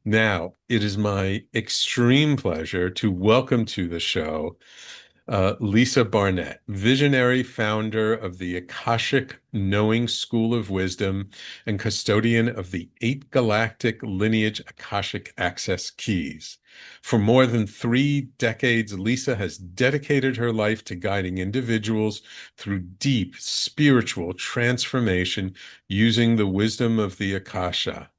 Now, it is my extreme pleasure to welcome to the show Lisa Barnett, visionary founder of the Akashic Knowing School of Wisdom and custodian of the 8 Galactic Lineage Akashic Access Keys. For more than 3 decades, Lisa has dedicated her life to guiding individuals through deep spiritual transformation using the wisdom of the Akasha,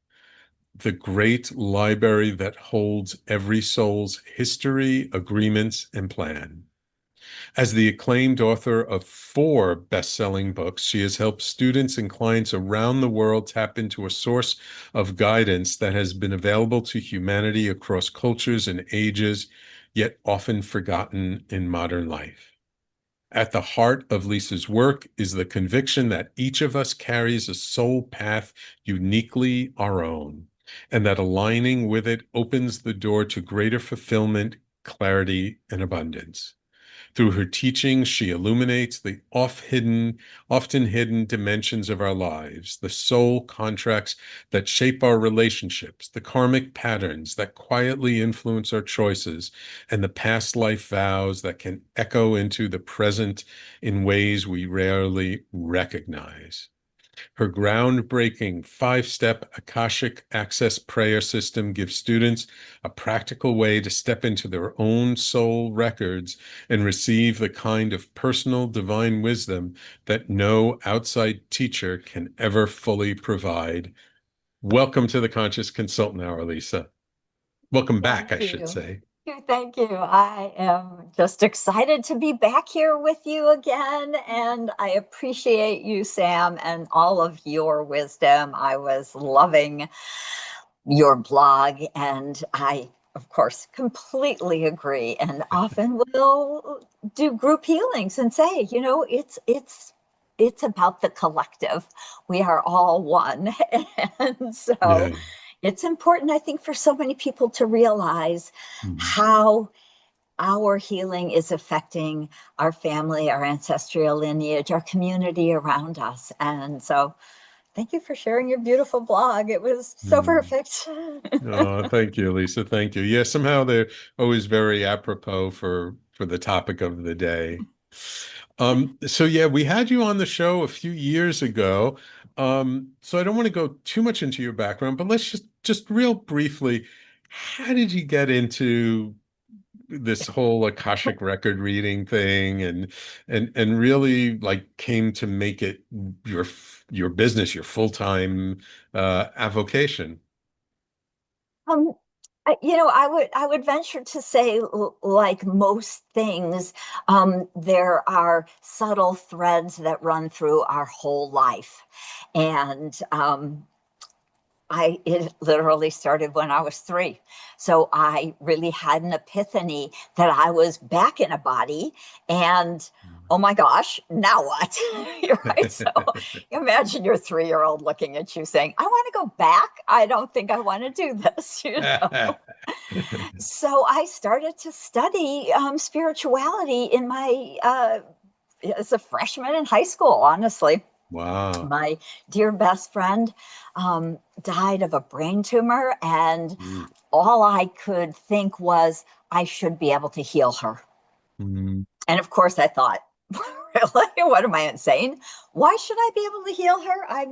the great library that holds every soul's history, agreements, and plan. As the acclaimed author of 4 best-selling books, she has helped students and clients around the world tap into a source of guidance that has been available to humanity across cultures and ages, yet often forgotten in modern life. At the heart of Lisa's work is the conviction that each of us carries a soul path uniquely our own, and that aligning with it opens the door to greater fulfillment, clarity, and abundance. Through her teachings, she illuminates the often hidden dimensions of our lives, the soul contracts that shape our relationships, the karmic patterns that quietly influence our choices, and the past life vows that can echo into the present in ways we rarely recognize. Her groundbreaking 5-step Akashic Access Prayer System gives students a practical way to step into their own soul records and receive the kind of personal divine wisdom that no outside teacher can ever fully provide. Welcome to the Conscious Consultant Hour, Lisa. Welcome back, Thank I should you. say. Thank you. I am just excited to be back here with you again. And I appreciate you, Sam, and all of your wisdom. I was loving your blog, and I, of course, completely agree and often will do group healings and say, it's about the collective. We are all one. And so Yeah. it's important, I think, for so many people to realize Mhm. how our healing is affecting our family, our ancestral lineage, our community around us. And so thank you for sharing your beautiful blog. It was so Mhm. perfect. Oh, thank you, Lisa. Thank you. Yeah, somehow they're always very apropos for the topic of the day. So yeah, we had you on the show a few years ago. So I don't want to go too much into your background, but let's just real briefly, how did you get into this whole Akashic record reading thing and really like came to make it your your business, your full-time avocation? Um, I would venture to say, like most things, there are subtle threads that run through our whole life, and it literally started when I was 3. So I really had an epiphany that I was back in a body and oh my gosh, now what? You're right. So imagine your 3-year-old looking at you saying, I want to go back. I don't think I want to do this, So I started to study spirituality in my as a freshman in high school, honestly. Wow. My dear best friend died of a brain tumor, and Mm. all I could think was I should be able to heal her. Mm. And of course, I thought, really, what am I insane? Why should I be able to heal her?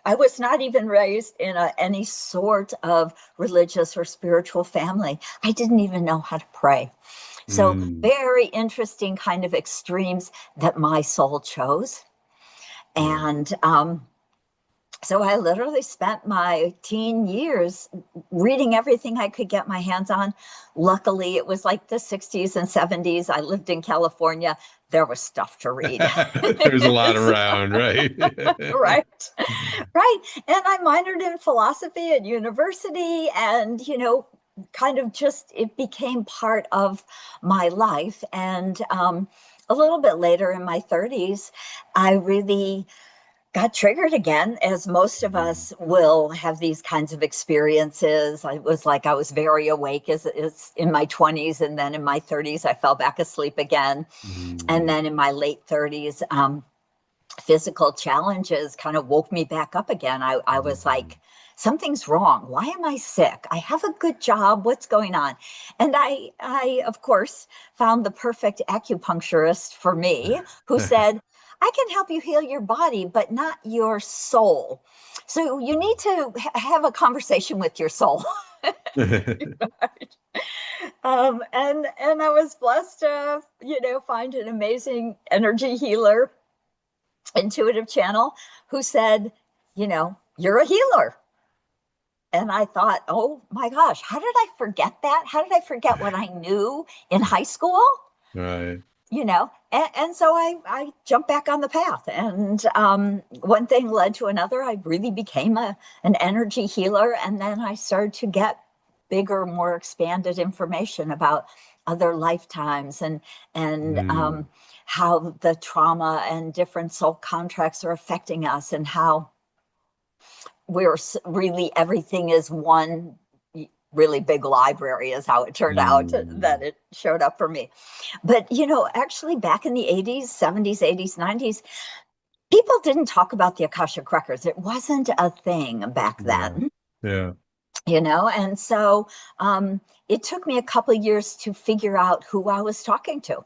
I was not even raised in any sort of religious or spiritual family. I didn't even know how to pray. So Mm. very interesting kind of extremes that my soul chose. Yeah. And so I literally spent my teen years reading everything I could get my hands on. Luckily, it was like the 60s and 70s. I lived in California. There was stuff to read. There's a lot So, around, right? right, right. And I minored in philosophy at university, and, kind of just it became part of my life. And a little bit later in my 30s, I really got triggered again, as most of Mm. us will have these kinds of experiences. I was like, I was very awake as in my 20s, and then in my 30s, I fell back asleep again. And Mm. then in my late 30s, physical challenges kind of woke me back up again. I was Mm. like something's wrong. Why am I sick? I have a good job. What's going on? And I of course, found the perfect acupuncturist for me who said, I can help you heal your body, but not your soul. So you need to have a conversation with your soul. And I was blessed to, find an amazing energy healer, intuitive channel who said, you're a healer. And I thought, oh my gosh, how did I forget that? How did I forget what I knew in high school? Right. And so I jumped back on the path, and one thing led to another. I really became an energy healer, and then I started to get bigger, more expanded information about other lifetimes and Mm. how the trauma and different soul contracts are affecting us, and how we're really, everything is one really big library, is how it turned out that Mm. it showed up for me. But, actually back in the 80s, 70s, 80s, 90s, people didn't talk about the Akashic Records. It wasn't a thing back Yeah. then, Yeah. and so it took me a couple of years to figure out who I was talking to.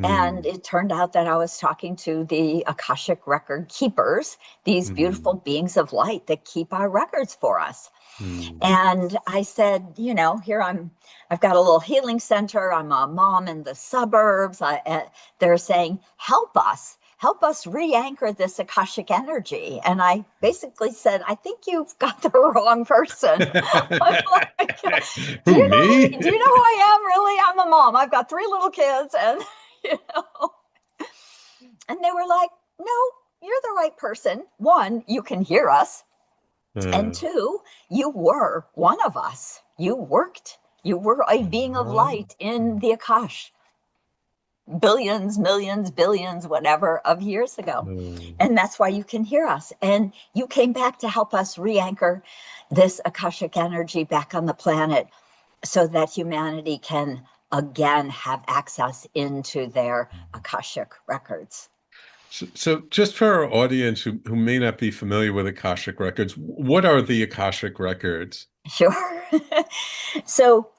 And Mm. it turned out that I was talking to the Akashic record keepers, these beautiful Mm. beings of light that keep our records for us. Mm. And I said, here I've got a little healing center. I'm a mom in the suburbs. They're saying, help us re-anchor this Akashic energy. And I basically said, I think you've got the wrong person. I'm like, Who, me? do you know who I am? Really? I'm a mom. I've got 3 little kids, and you know, and they were like, no, you're the right person. One, you can hear us. And Uh, two, you were one of us. You were a being of uh, light in the Akash billions, millions, billions, whatever of years ago. And that's why you can hear us. And you came back to help us re-anchor this Akashic energy back on the planet so that humanity can again have access into their Akashic records. so just for our audience who may not be familiar with Akashic Records, what are the Akashic Records? Sure. So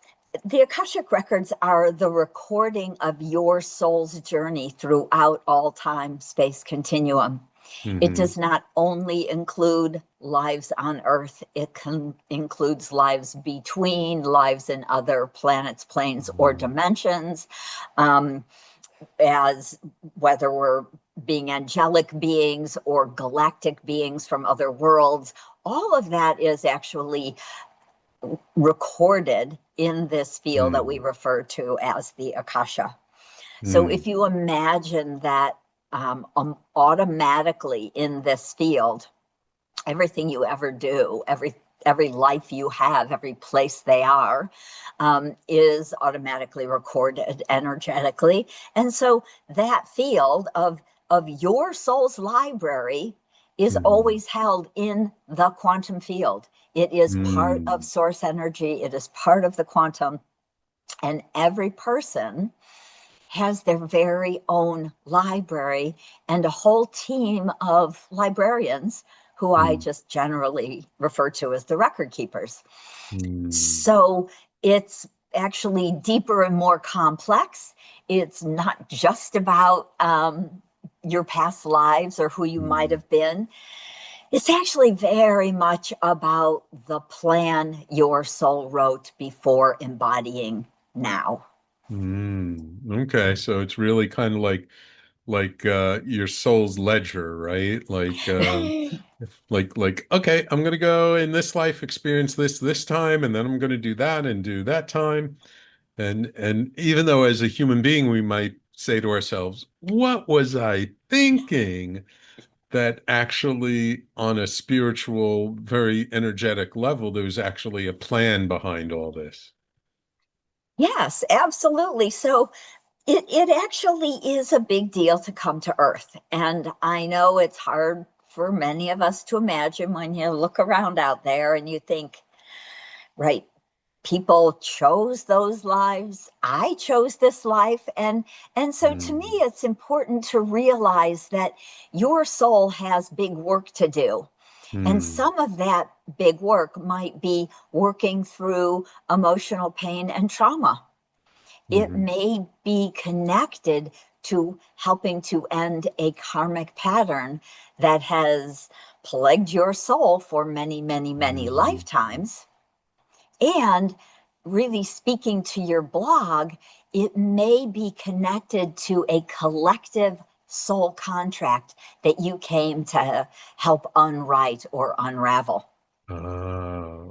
the Akashic records are the recording of your soul's journey throughout all time space continuum. It Hmm. does not only include lives on Earth, includes lives between, lives in other planets, planes, or dimensions, um, as whether we're being angelic beings or galactic beings from other worlds. All of that is actually recorded in this field that we Mm. refer to as the Akasha. So if Mm. you imagine that automatically in this field, everything you ever do, every life you have, every place they are, is automatically recorded energetically. And so that field of your soul's library is Mm. always held in the quantum field. It is part of Mm. source energy. It is part of the quantum. And every person has their very own library and a whole team of librarians who I Mm. just generally refer to as the record keepers. Mm. So it's actually deeper and more complex. It's not just about your past lives or who you might Mm. have been. It's actually very much about the plan your soul wrote before embodying now. Mm. Okay, so it's really kind of like your soul's ledger, right? Like okay, I'm gonna go in this life experience this time, and then I'm gonna do that and do that time. And even though as a human being we might say to ourselves, what was I thinking? That actually on a spiritual, very energetic level, there's actually a plan behind all this. Yes, absolutely. So it actually is a big deal to come to Earth. And I know it's hard for many of us to imagine when you look around out there and you think, right, people chose those lives. I chose this life. And so to me, Mm. it's important to realize that your soul has big work to do. And Mm, some of that big work might be working through emotional pain and trauma. It mhm, may be connected to helping to end a karmic pattern that has plagued your soul for many, many, many mhm, lifetimes. And really speaking to your blog, it may be connected to a collective soul contract that you came to help unwrite or unravel.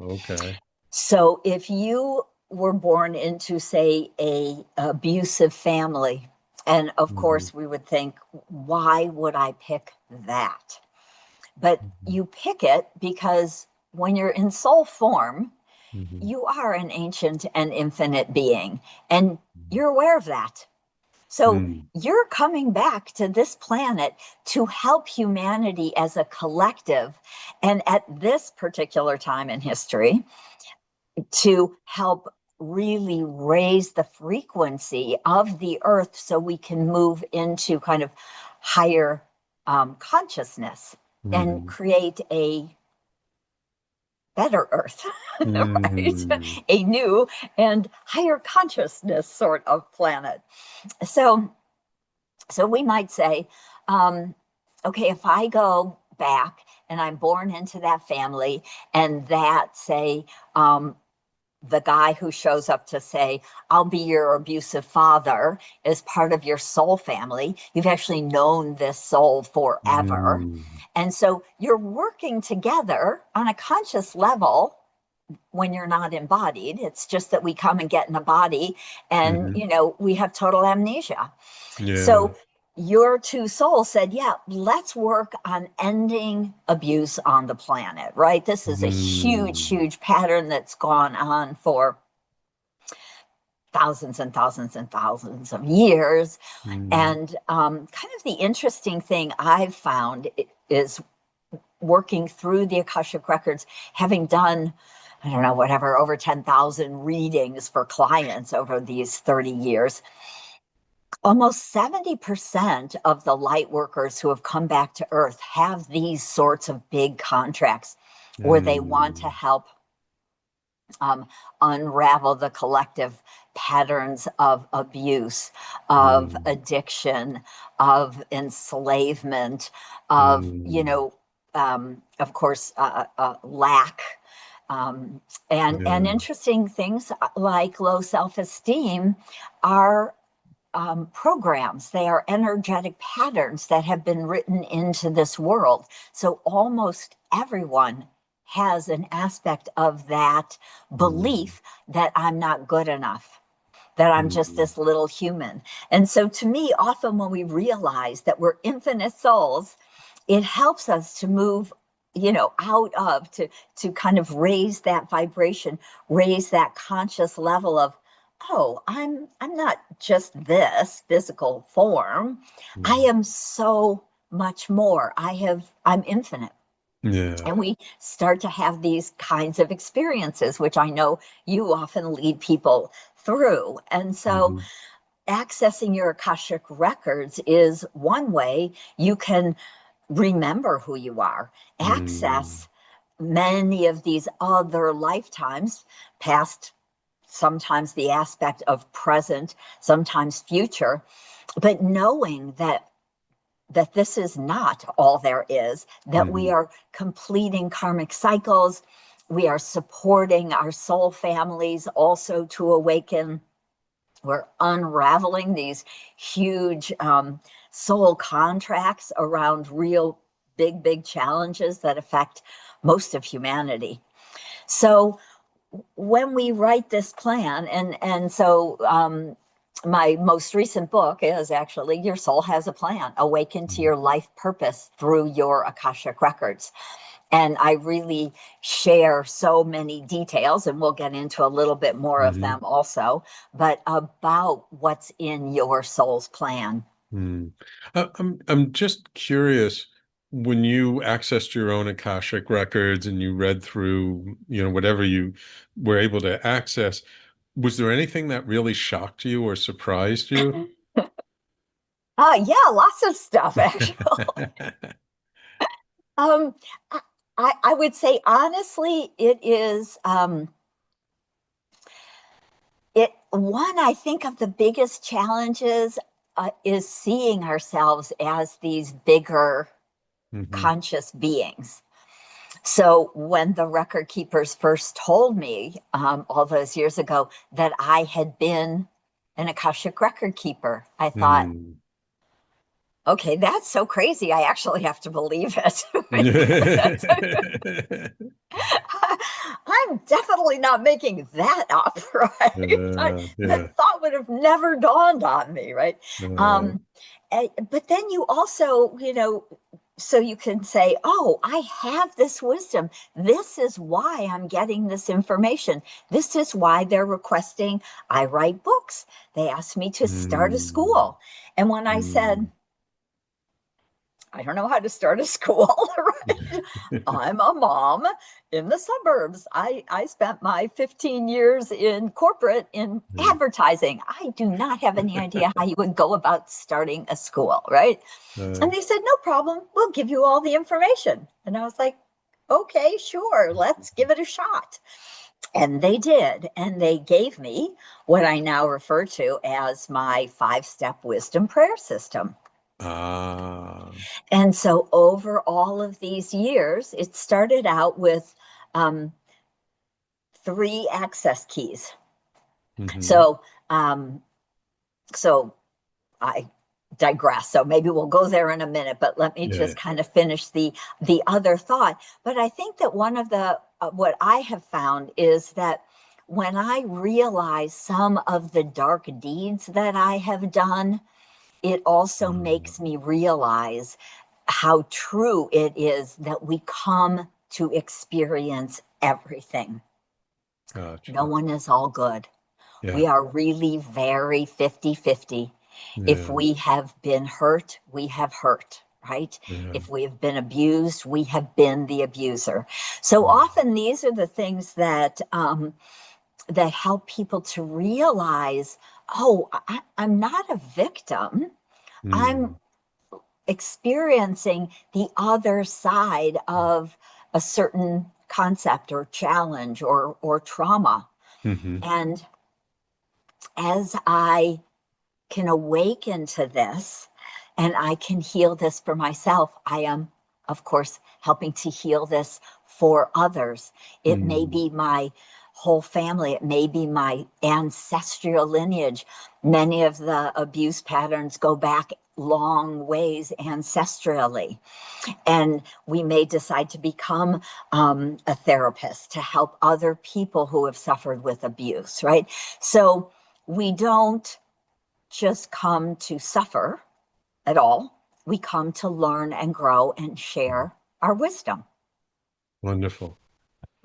okay. So if you were born into, say, a abusive family, and of Mhm, course we would think, why would I pick that? But mhm, you pick it because when you're in soul form, mhm, you are an ancient and infinite being, and mhm, you're aware of that. So mm, you're coming back to this planet to help humanity as a collective. And at this particular time in history, to help really raise the frequency of the earth so we can move into kind of higher consciousness and mhm, create a better earth, right? mhm, A new and higher consciousness sort of planet. So, so we might say, um, okay, if I go back and I'm born into that family, and that say the guy who shows up to say, I'll be your abusive father, is part of your soul family. You've actually known this soul forever. mhm, And so you're working together on a conscious level when you're not embodied. It's just that we come and get in a body and, mhm. we have total amnesia. Yeah. So your two souls said, yeah, let's work on ending abuse on the planet, right? This is a huge, Mm, huge pattern that's gone on for thousands and thousands and thousands of years. mm, And kind of the interesting thing I've found is working through the Akashic Records, having done, I don't know, whatever, over 10,000 readings for clients over these 30 years. Almost 70% of the light workers who have come back to Earth have these sorts of big contracts where they want to mm, help um, unravel the collective patterns of abuse, of mm, addiction, of enslavement, of, mm. of course, lack. Um, and Yeah. interesting things like low self-esteem are programs. They are energetic patterns that have been written into this world. So almost everyone has an aspect of that Mm, belief that I'm not good enough, that I'm just mm, this little human. And so to me, often when we realize that we're infinite souls, it helps us to move out of to kind of raise that vibration, raise that conscious level of, oh, I'm not just this physical form. I mm. am so much more. I'm infinite. Yeah. And we start to have these kinds of experiences, which I know you often lead people through. And so Mhm, accessing your Akashic records is one way you can remember who you are, mm, access many of these other lifetimes, past, sometimes the aspect of present, sometimes future, but knowing that this is not all there is, that we mhm, are completing karmic cycles, we are supporting our soul families also to awaken. We're unraveling these huge soul contracts around real big, big challenges that affect most of humanity. So when we write this plan, and so my most recent book is actually Your Soul Has a Plan, Awaken to mhm, Your Life Purpose Through Your Akashic Records. And I really share so many details, and we'll get into a little bit more of mhm, them also, but about what's in your soul's plan. mm. I'm just curious, when you accessed your own Akashic records and you read through, whatever you were able to access, was there anything that really shocked you or surprised you? Yeah, lots of stuff actually. Um, I would say honestly, it is one, I think of the biggest challenges is seeing ourselves as these bigger Hmm. conscious beings. So when the record keepers first told me all those years ago that I had been an Akashic record keeper, I thought, Mm. okay, that's so crazy. I actually have to believe it. I'm definitely not making that up, right? Yeah. That thought would have never dawned on me, right? Uh, Um, but then you also, so you can say, oh, I have this wisdom. This is why I'm getting this information. This is why they're requesting I write books. They asked me to start a mm, school. And when I said, mm. I don't know how to start a school, right? I'm a mom in the suburbs. I spent my 15 years in corporate in Yeah. advertising. I do not have any idea how you would go about starting a school, right? Uh, And they said, no problem. We'll give you all the information. And I was like, okay, sure, let's give it a shot. And they did. And they gave me what I now refer to as my 5-step wisdom prayer system. ah. And so over all of these years, it started out with um, 3 access keys. Hmm. So, so I digress. So maybe we'll go there in a minute, but let me Yeah. just kind of finish the other thought. But I think that one of the what I have found is that when I realize some of the dark deeds that I have done, it also makes me realize how true it is that we come to experience everything. No Gotcha. one is all good. Yeah. We are really very 50-50. If Yeah. we have been hurt, we have hurt, right? Yeah. If we have been abused, we have been the abuser. So Mm. often these are the things that help people to realize, oh, I'm not a victim. I'm Mm. experiencing the other side of a certain concept or challenge or trauma. Hmm. And as I can awaken to this and I can heal this for myself, I am, of course, helping to heal this for others. It may Mm. be my whole family, it may be my ancestral lineage. Many of the abuse patterns go back long ways ancestrally. And we may decide to become a therapist to help other people who have suffered with abuse, right? So we don't just come to suffer at all. We come to learn and grow and share our wisdom. Wonderful.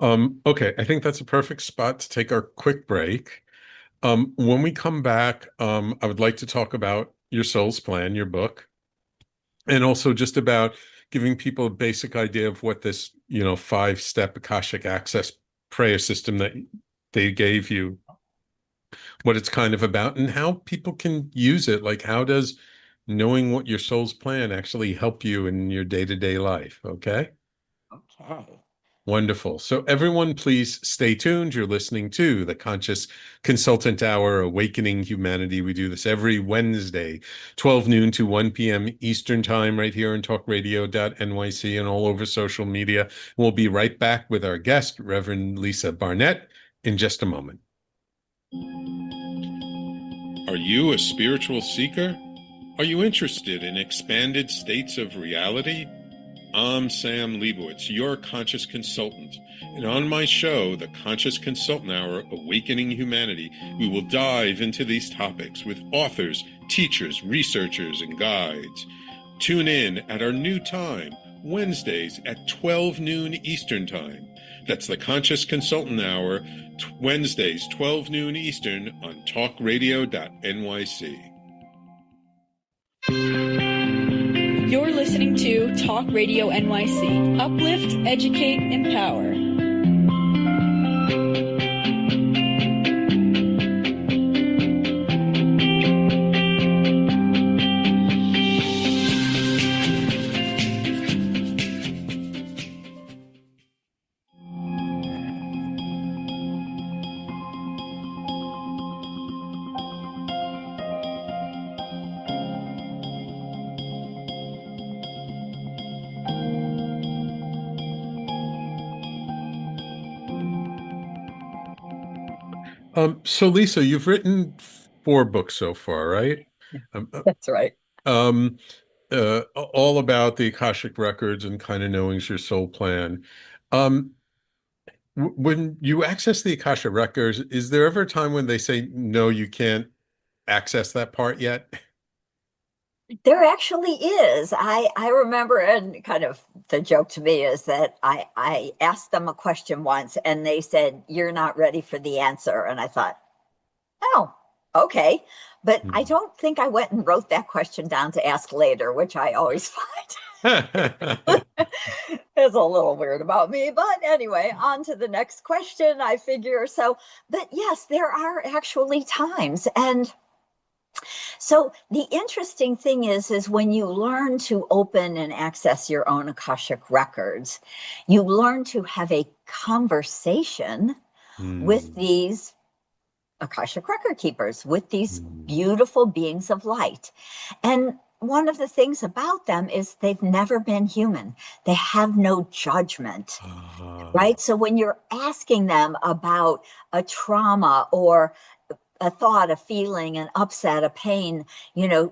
Okay, I think that's a perfect spot to take our quick break. When we come back, I would like to talk about your soul's plan, your book, and also just about giving people a basic idea of what this, 5-step Akashic Access Prayer System that they gave you, what it's kind of about, and how people can use it. Like, how does knowing what your soul's plan actually help you in your day-to-day life? Okay. Okay. Wonderful. So, everyone, please stay tuned. You're listening to the Conscious Consultant Hour, Awakening Humanity. We do this every Wednesday, 12 noon to 1 p.m. Eastern Time, right here on talkradio.nyc and all over social media. We'll be right back with our guest, Reverend Lisa Barnett, in just a moment. Are you a spiritual seeker? Are you interested in expanded states of reality? I'm Sam Leibowitz, your conscious consultant, and on my show, The Conscious Consultant Hour, Awakening Humanity, we will dive into these topics with authors, teachers, researchers, and guides. Tune in at our new time, Wednesdays at 12 noon Eastern Time. That's The Conscious Consultant Hour, Wednesdays, 12 noon Eastern on talkradio.nyc. You're listening to Talk Radio NYC. Uplift, educate, empower. So Lisa, you've written 4 books so far, right? Um, uh, That's right. um, all about the Akashic Records and kind of knowing's your soul plan. Um, when you access the Akasha Records, is there ever a time when they say, no, you can't access that part yet? There actually is. I remember, and kind of the joke to me is that I asked them a question once and they said, "You're not ready for the answer." And I thought, "Oh, okay." But I Hmm. don't think I went and wrote that question down to ask later, which I always find is a little weird about me. But anyway, on to the next question, I figure. So, but yes, there are actually times. And so the interesting thing is when you learn to open and access your own Akashic records, you learn to have a conversation with Hmm. these Akashic record keepers, with these Hmm. beautiful beings of light. And one of the things about them is they've never been human. They have no judgment, Ah. right? So when you're asking them about a trauma or a thought, a feeling, an upset, a pain,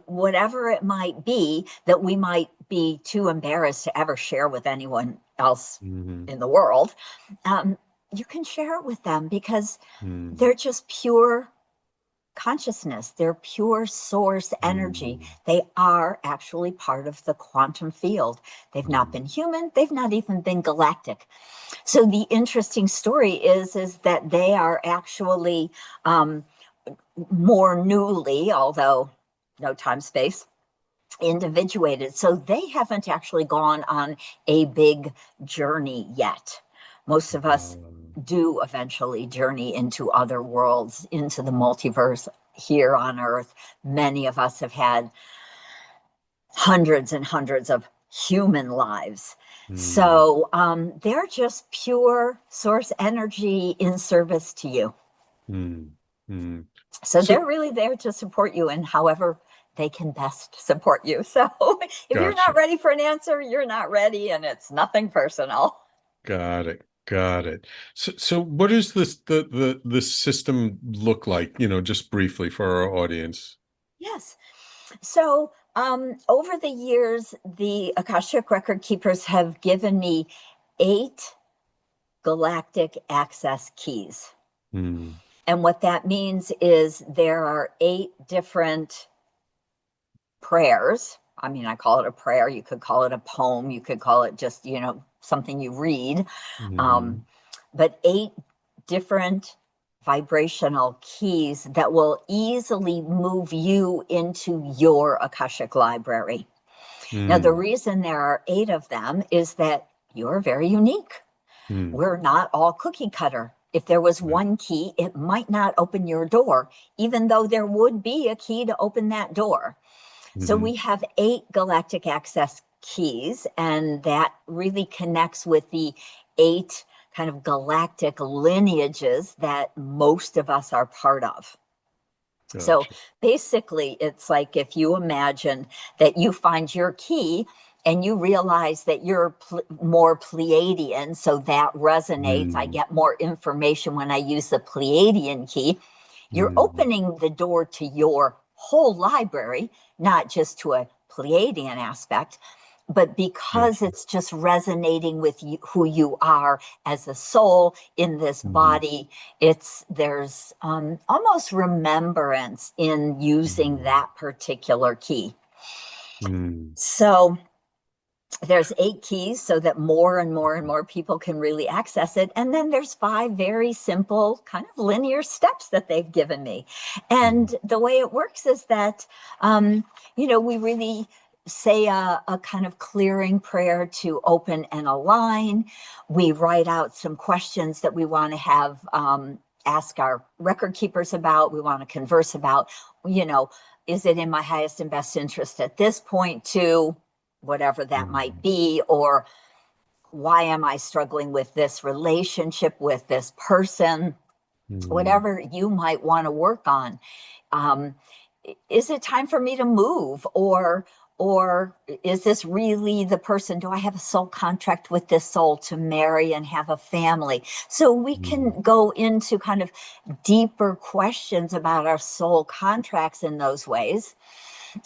whatever it might be that we might be too embarrassed to ever share with anyone else Mhm. in the world, um, you can share it with them because Hmm. they're just pure consciousness. They're pure source energy. Hmm. They are actually part of the quantum field. They've not Hmm. been human. They've not even been galactic. So the interesting story is that they are actually more newly, although no time space, individuated. So they haven't actually gone on a big journey yet. Most of us do eventually journey into other worlds, into the multiverse here on Earth. Many of us have had hundreds and hundreds of human lives. Hmm. So they're just pure source energy in service to you. Hmm. Hmm. So they're So, really there to support you in however they can best support you. So if you're not gotcha. ready for an answer, you're not ready, and it's nothing personal. Got it. Got it. So what does the system look like, just briefly for our audience? Yes. So over the years, the Akashic Record Keepers have given me 8 galactic access keys. Hmm. And what that means is there are 8 different prayers. I mean, I call it a prayer. You could call it a poem. You could call it just, something you read. Um, Hmm. but 8 different vibrational keys that will easily move you into your Akashic library. Now, the Hmm. reason there are 8 of them is that you're very unique. Hmm. We're not all cookie cutter. If there was Right. one key, it might not open your door, even though there would be a key to open that door. So Hmm. we have 8 galactic access keys, and that really connects with the 8 kind of galactic lineages that most of us are part of. So Gotcha. basically, it's like if you imagine that you find your key and you realize that you're more Pleiadian, so that resonates. I Hmm. get more information when I use the Pleiadian key. You're Hmm. opening the door to your whole library, not just to a Pleiadian aspect, but because Gotcha. it's just resonating with you, who you are as a soul in this Hmm. body. There's almost remembrance in using Hmm. that particular key. Hmm. So there's 8 keys so that more and more and more people can really access it. And then there's 5 very simple kind of linear steps that they've given me. Hmm. And the way it works is that, we really say a kind of clearing prayer to open and align. We write out some questions that we want to have ask our record keepers about, we want to converse about, you know, is it in my highest and best interest at this point to whatever that might Hmm. be, or why am I struggling with this relationship with this person, Hmm. whatever you might want to work on. Um, is it time for me to move, or Or is this really the person? Do I have a soul contract with this soul to marry and have a family? So we can go into kind of deeper questions about our soul contracts in those ways.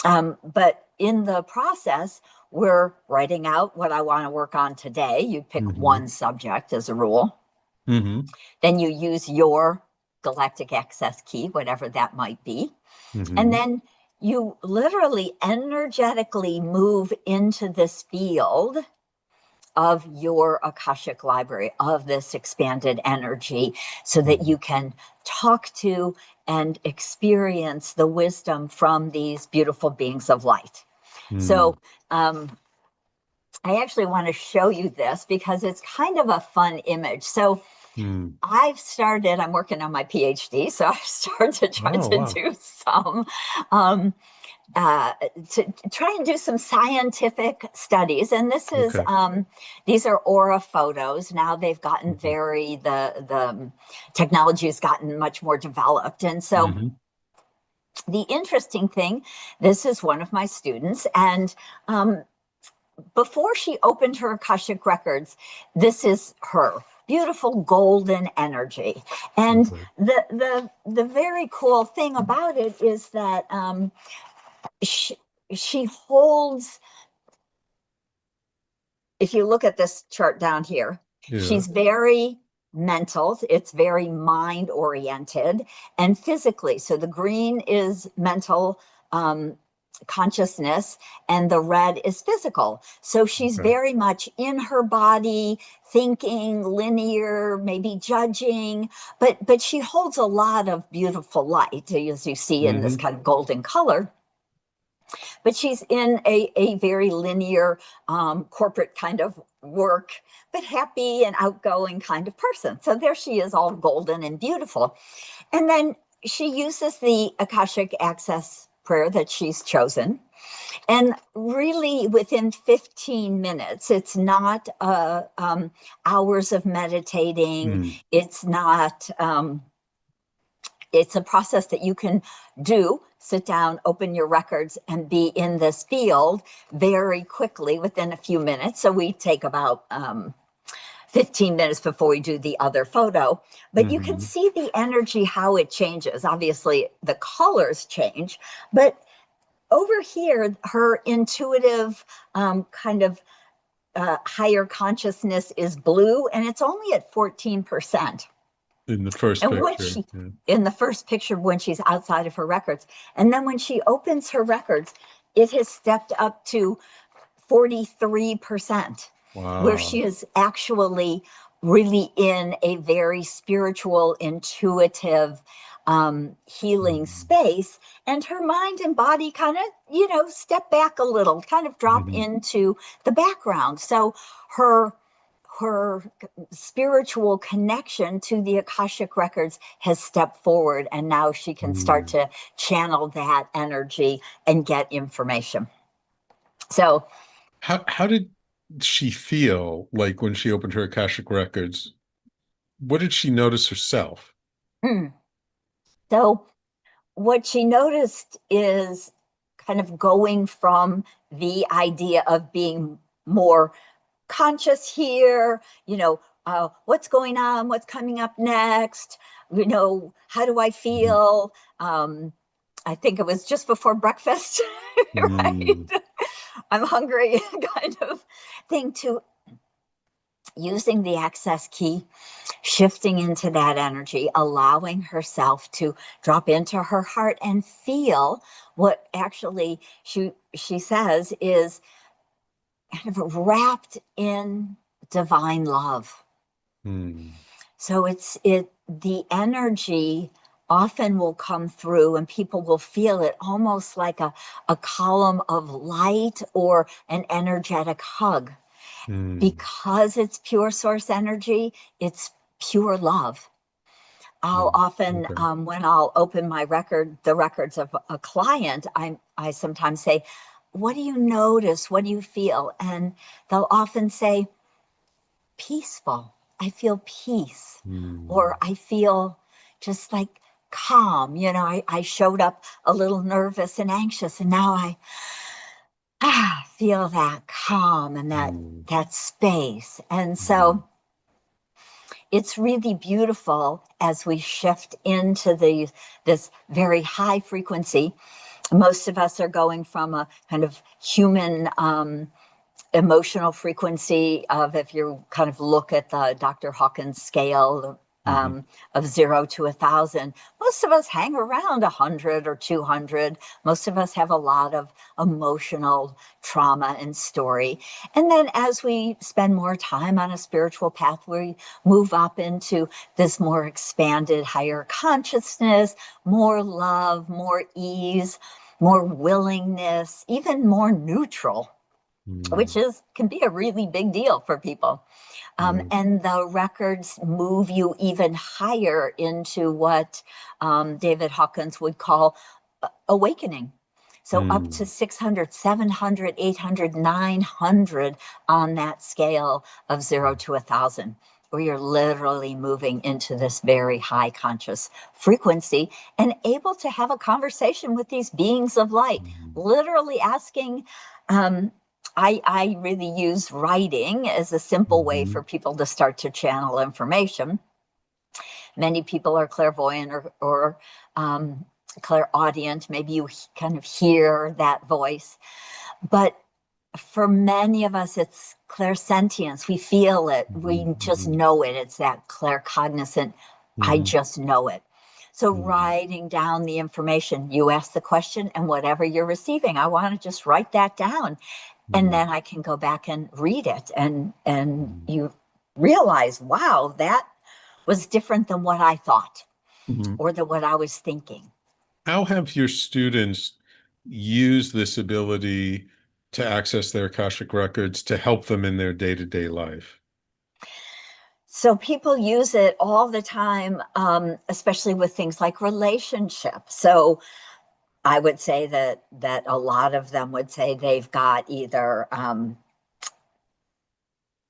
But in the process, we're writing out what I want to work on today. You pick one subject as a rule. Then you use your galactic access key, whatever that might be. And then you literally energetically move into this field of your Akashic library, of this expanded energy, so that you can talk to and experience the wisdom from these beautiful beings of light. So I actually want to show you this because it's kind of a fun image. So I'm working on my PhD, so I started to try do some, to try and do some scientific studies. And this is, these are aura photos. Now they've gotten the technology has gotten much more developed. And so the interesting thing, this is one of my students, and before she opened her Akashic Records, this is her. Beautiful golden energy. And the very cool thing about it is that she holds, if you look at this chart down here, she's very mental, it's very mind oriented and physically. So the green is mental consciousness and the red is physical. So she's very much in her body, thinking, linear, maybe judging, but she holds a lot of beautiful light, as you see in this kind of golden color. But she's in a very linear corporate kind of work, but happy and outgoing kind of person. So there she is, all golden and beautiful. And then she uses the Akashic Access Prayer that she's chosen. And really within 15 minutes, it's not hours of meditating. It's not, it's a process that you can do, sit down, open your records, and be in this field very quickly within a few minutes. So we take about 15 minutes before we do the other photo, but you can see the energy, how it changes. Obviously the colors change, but over here, her intuitive kind of higher consciousness is blue, and it's only at 14%. In the first picture. In the first picture when she's outside of her records. And then when she opens her records, it has stepped up to 43%. Wow. Where she is actually really in a very spiritual, intuitive, healing space. And her mind and body kind of, step back a little, kind of drop into the background. So her spiritual connection to the Akashic Records has stepped forward, and now she can start to channel that energy and get information. So how did she feel like when she opened her Akashic Records? What did she notice herself? So what she noticed is kind of going from the idea of being more conscious here, what's going on, what's coming up next, how do I feel? I think it was just before breakfast, right? I'm hungry kind of thing, to using the access key, shifting into that energy, allowing herself to drop into her heart and feel what actually she says is kind of wrapped in divine love. So the energy often will come through and people will feel it almost like a column of light or an energetic hug. Because it's pure source energy, it's pure love. I'll often, when I'll open the records of a client, I sometimes say, what do you notice? What do you feel? And they'll often say, peaceful. I feel peace. Or I feel just like calm. I showed up a little nervous and anxious, and now feel that calm and that Mm. that space. And Mm. so it's really beautiful as we shift into this very high frequency. Most of us are going from a kind of human emotional frequency of, if you kind of look at the Dr. Hawkins scale, Mhm. of 0 to 1,000, most of us hang around 100 or 200. Most of us have a lot of emotional trauma and story. And then as we spend more time on a spiritual path, we move up into this more expanded, higher consciousness, more love, more ease, more willingness, even more neutral, which Mm. is can be a really big deal for people. Mm. And the records move you even higher into what David Hawkins would call awakening. So up to Mm. 600, 700, 800, 900 on that scale of 0 to 1,000, where you're literally moving into this very high conscious frequency and able to have a conversation with these beings of light, Mm. literally asking. I really use writing as a simple way Mhm. for people to start to channel information. Many people are clairvoyant or clairaudient. Maybe you kind of hear that voice. But for many of us, it's clairsentience. We feel it. Mhm. We just Mhm. know it. It's that claircognizant, I Mhm. just know it. So Mhm. writing down the information, you ask the question, and whatever you're receiving, I want to just write that down. And Mhm. then I can go back and read it. And Mhm. you realize, wow, that was different than what I thought Mhm. or than what I was thinking. How have your students used this ability to access their Akashic records to help them in their day-to-day life? So people use it all the time, especially with things like relationships. So I would say that a lot of them would say they've got either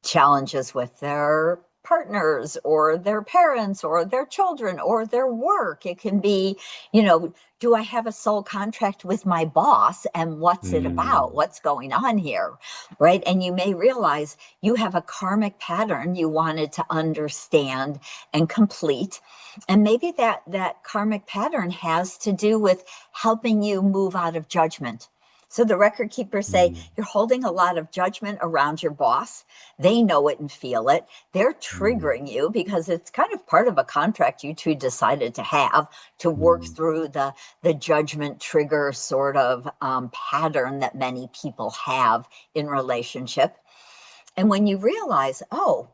challenges with their partners or their parents or their children or their work. It can be, do I have a soul contract with my boss and what's it about? Mm. What's going on here? Right. And you may realize you have a karmic pattern you wanted to understand and complete. And maybe that karmic pattern has to do with helping you move out of judgment. So the record keepers say Mm. you're holding a lot of judgment around your boss. They know it and feel it. They're Mm. triggering you because it's kind of part of a contract you two decided to have to work Mm. through the judgment trigger sort of pattern that many people have in relationship. And when you realize, oh,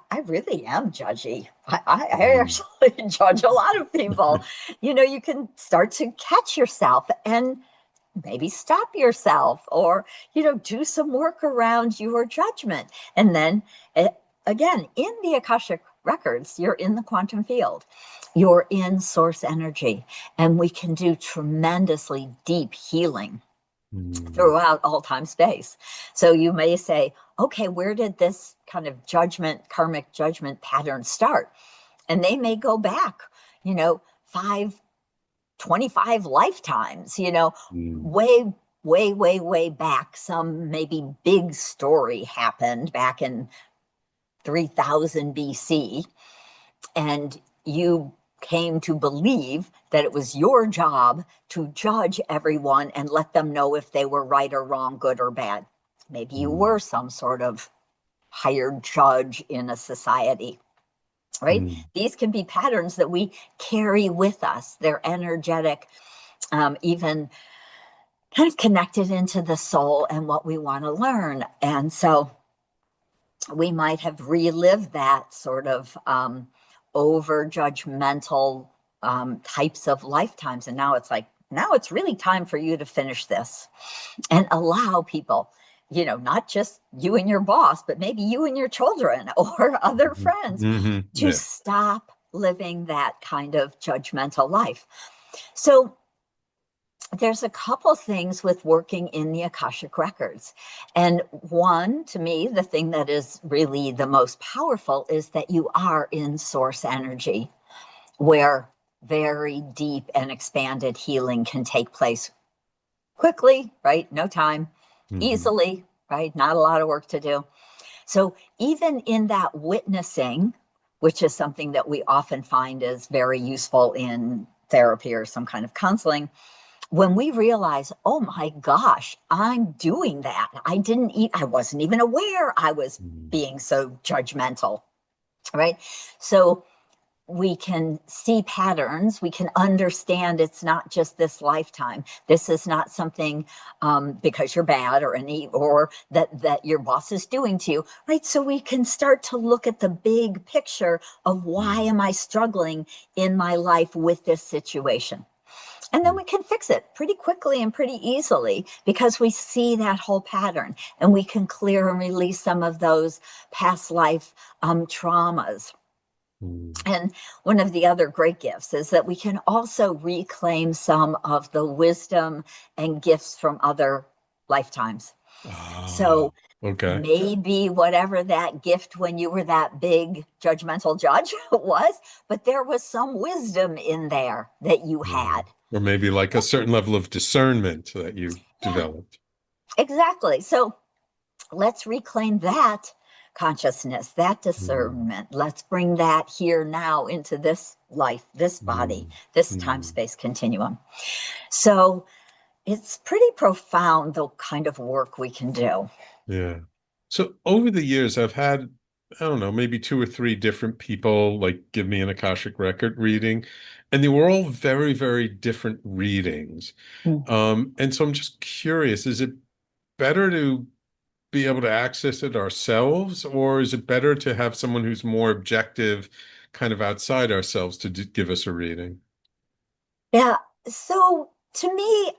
I really am judgy. I Mm. actually judge a lot of people. You can start to catch yourself and maybe stop yourself or do some work around your judgment. And then again, in the Akashic records, you're in the quantum field, you're in source energy, and we can do tremendously deep healing Mm. throughout all time space. So you may say, okay, where did this kind of judgment, karmic judgment pattern start? And they may go back, 5, 25 lifetimes, Mm. way, way, way, way back. Some maybe big story happened back in 3000 BC, and you came to believe that it was your job to judge everyone and let them know if they were right or wrong, good or bad. Maybe you were Mm. some sort of hired judge in a society, right? Mm. These can be patterns that we carry with us. They're energetic, even kind of connected into the soul and what we want to learn. And so we might have relived that sort of over judgmental types of lifetimes. And now it's like, now it's really time for you to finish this and allow people, not just you and your boss, but maybe you and your children or other Mhm. friends Mhm. to Yeah. stop living that kind of judgmental life. So there's a couple things with working in the Akashic records. And one, to me, the thing that is really the most powerful is that you are in source energy, where very deep and expanded healing can take place quickly, right? No time. Mhm. easily, right? Not a lot of work to do. So even in that witnessing, which is something that we often find is very useful in therapy or some kind of counseling, when we realize, oh my gosh, I'm doing that. I wasn't even aware I was Mhm. being so judgmental, right? So we can see patterns. We can understand it's not just this lifetime. This is not something because you're bad or that your boss is doing to you, right? So we can start to look at the big picture of why Mhm. am I struggling in my life with this situation? And then we can fix it pretty quickly and pretty easily because we see that whole pattern and we can clear and release some of those past life traumas. Mhm. And one of the other great gifts is that we can also reclaim some of the wisdom and gifts from other lifetimes. Ah, So okay. maybe whatever that gift when you were that big judgmental judge was, but there was some wisdom in there that you Yeah. had. Or maybe like a certain level of discernment that you Yeah, developed. exactly. So let's reclaim that consciousness, that Mhm. discernment. Let's bring that here now into this life, this body, Mhm. this time Mhm. space continuum. So it's pretty profound, the kind of work we can do. Yeah. So over the years, I've had, I don't know, maybe two or three different people like give me an Akashic record reading, and they were all very, very different readings. Mm. And so I'm just curious, is it better to be able to access it ourselves, or is it better to have someone who's more objective, kind of outside ourselves to give us a reading? Yeah. So to me,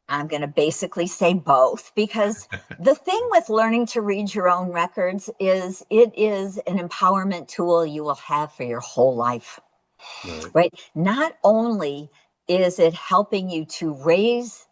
I'm going to basically say both because the thing with learning to read your own records is it is an empowerment tool you will have for your whole life, Right. right? Not only is it helping you to raise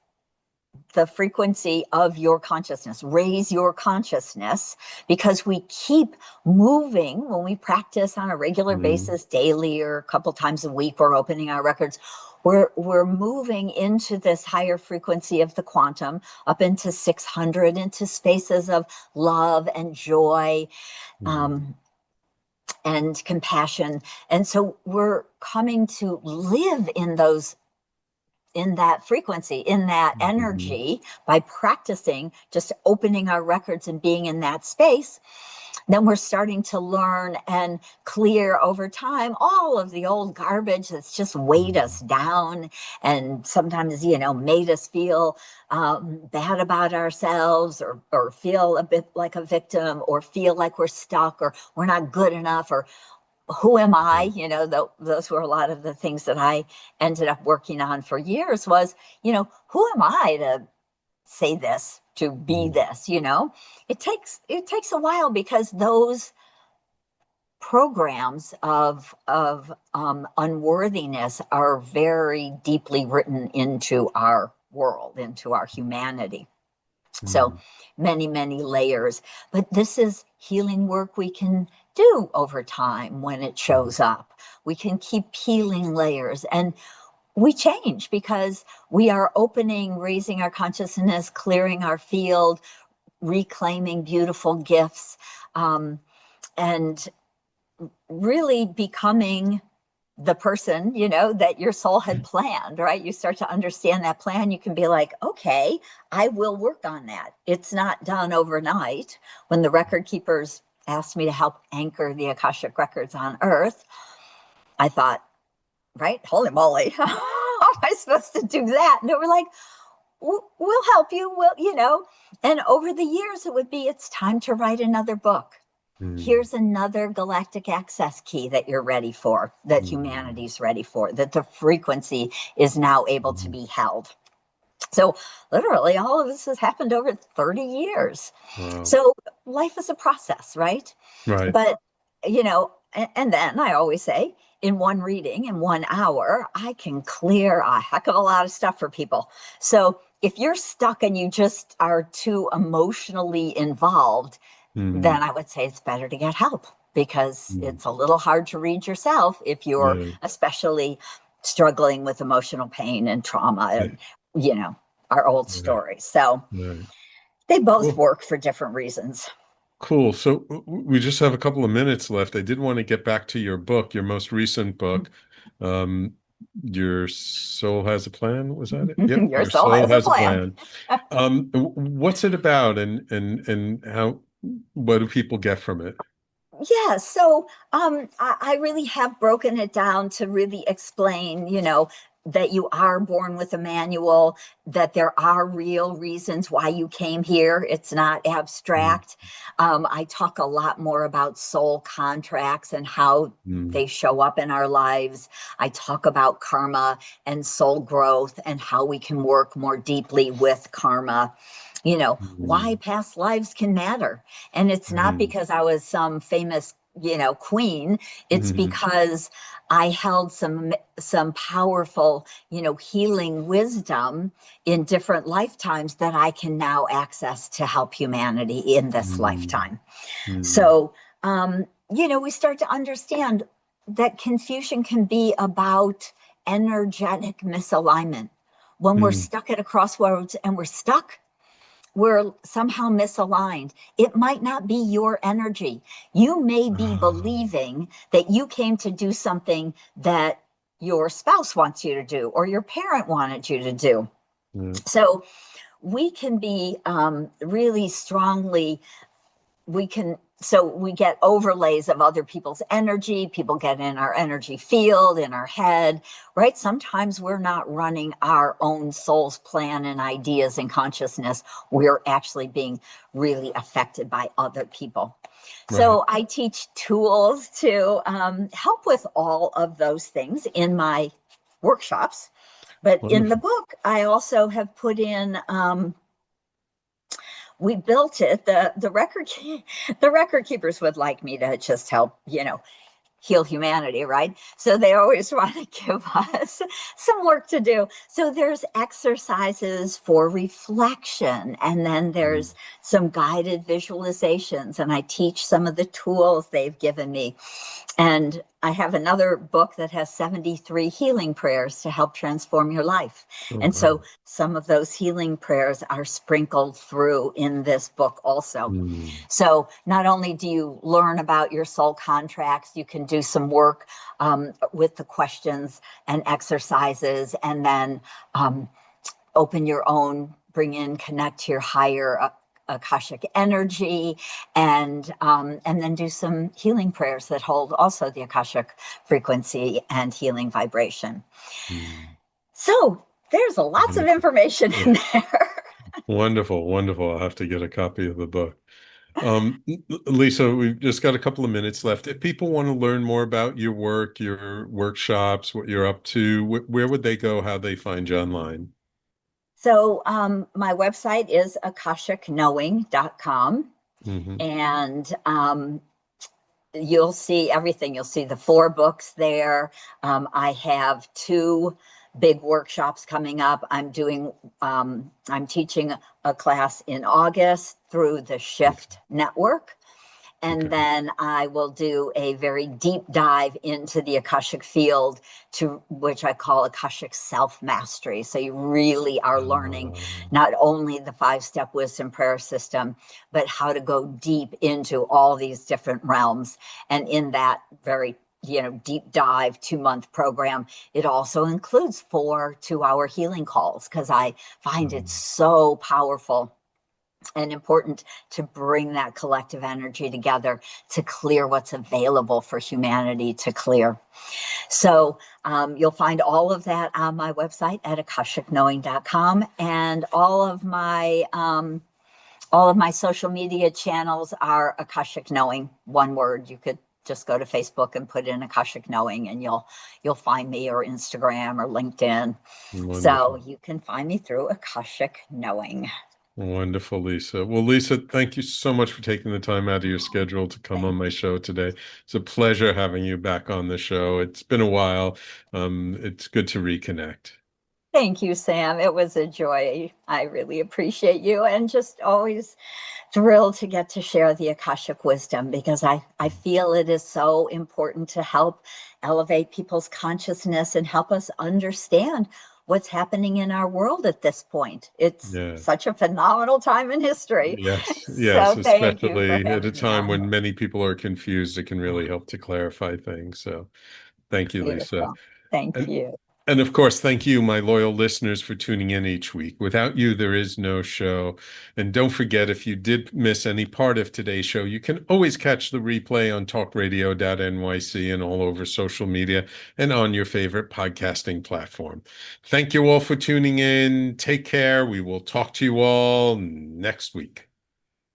the frequency of your consciousness, raise your consciousness, because we keep moving when we practice on a regular Mhm. basis, daily or a couple times a week, we're opening our records. We're moving into this higher frequency of the quantum, up into 600, into spaces of love and joy, Mhm. um, and compassion. And so we're coming to live in that frequency, in that Mhm. energy by practicing just opening our records and being in that space. Then we're starting to learn and clear over time all of the old garbage that's just weighed us Mhm. down and sometimes, made us feel bad about ourselves or feel a bit like a victim or feel like we're stuck or we're not good enough or who am I? Those were a lot of the things that I ended up working on for years was, who am I to say this, to be Mhm. this, it takes a while because those programs of unworthiness are very deeply written into our world, into our humanity. So Mhm. many, many layers. But this is healing work we can do over time when it Mhm. shows up. We can keep peeling layers and we change because we are opening, raising our consciousness, clearing our field, reclaiming beautiful gifts, and really becoming the person, that your soul had planned, right? You start to understand that plan. You can be like, okay, I will work on that. It's not done overnight. When the record keepers asked me to help anchor the Akashic Records on Earth, I thought, right, holy moly, how am I supposed to do that? And they were like, we'll help you. And over the years, it would be, it's time to write another book. Mhm. Here's another galactic access key that you're ready for, that Mhm. humanity's ready for, that the frequency is now able to Mhm. be held. So, literally, all of this has happened over 30 years. Wow. So, life is a process, right? Right. But, and then I always say, in one reading, in 1 hour, I can clear a heck of a lot of stuff for people. So, if you're stuck and you just are too emotionally involved, Mhm. then I would say it's better to get help because Mhm. it's a little hard to read yourself if you're Yeah. especially struggling with emotional pain and trauma Yeah. and, you know, our old Right. stories. So, Right. They both Cool. work for different reasons. Cool. So we just have a couple of minutes left. I did want to get back to your book, your most recent book. Um, Your Soul Has a Plan. Was that it? Yep. Your Your soul Soul has a Has a plan. Plan. What's it about and how, what do people get from it? Yeah, so I really have broken it down to really explain, that you are born with a manual, that there are real reasons why you came here. It's not Mm, abstract. I talk a lot more about soul contracts and how mm, they show up in our lives. I talk about karma and soul growth and how we can work more deeply with karma. Why mm, past lives can matter. And it's not mm, because I was some famous, queen. It's mm, because I held some powerful, healing wisdom in different lifetimes that I can now access to help humanity in this mm, lifetime. mm, So, we start to understand that confusion can be about energetic misalignment. When we're mm. stuck at a crossroads and we're somehow misaligned. It might not be your energy. You may be Ah, believing that you came to do something that your spouse wants you to do or your parent wanted you to do. yeah. So we can be really strongly we get overlays of other people's energy. People get in our energy field, in our head, right? Sometimes we're not running our own soul's plan and ideas and consciousness. We're actually being really affected by other people. Right. So I teach tools to help with all of those things in my workshops. But in the Wonderful. book, I also have put in we built it. The record keepers would like me to just help, heal humanity, right? So they always want to give us some work to do. So there's exercises for reflection, and then Mm, there's some guided visualizations, and I teach some of the tools they've given me. And I have another book that has 73 healing prayers to help transform your life. oh, And so wow. some of those healing prayers are sprinkled through in this book also. Mm, So not only do you learn about your soul contracts, you can do some work with the questions and exercises, and then open your own, bring in, connect to your higher Akashic energy, and then do some healing prayers that hold also the Akashic frequency and healing vibration. mm. So there's lots of Wonderful. information Yeah. in there. Wonderful. Wonderful. I'll have to get a copy of the book. Lisa, we've just got a couple of minutes left. If people want to learn more about your work, your workshops, what you're up to, where would they go? How they find you online? So my website is akashicknowing.com, Hmm. and you'll see everything. You'll see the 4 books there. I have 2 big workshops coming up. I'm teaching a class in August through the Okay. Shift Network. And Okay. then I will do a very deep dive into the Akashic field, to which I call Akashic self-mastery. So you really are learning Uh, not only the 5-step wisdom prayer system, but how to go deep into all these different realms. And in that very deep dive 2-month program, it also includes 4 2-hour healing calls, because I find it so powerful and important to bring that collective energy together to clear what's available for humanity to clear. So you'll find all of that on my website at akashicknowing.com, and all of my social media channels are Akashic Knowing, one word. You could just go to Facebook and put in Akashic Knowing, and you'll find me, or Instagram or LinkedIn. So Wonderful. you can find me through Akashic Knowing. Wonderful, Lisa. Well, Lisa, thank you so much for taking the time out of your schedule to come on Thank my show today. It's a pleasure having you back on the show. It's been a while. It's good to reconnect. Thank you, Sam. It was a joy. I really appreciate you, and just always thrilled to get to share the Akashic wisdom, because I feel it is so important to help elevate people's consciousness and help us understand what's happening in our world at this point. It's Yeah. such a phenomenal time in history. Yes, yes, So thank you for especially at a having me time on. when many people are confused, it can really help to clarify things. So thank you, Lisa. Beautiful. Thank And you. and of course, thank you, my loyal listeners, for tuning in each week. Without you, there is no show. And don't forget, if you did miss any part of today's show, you can always catch the replay on talkradio.nyc and all over social media and on your favorite podcasting platform. Thank you all for tuning in. Take care. We will talk to you all next week.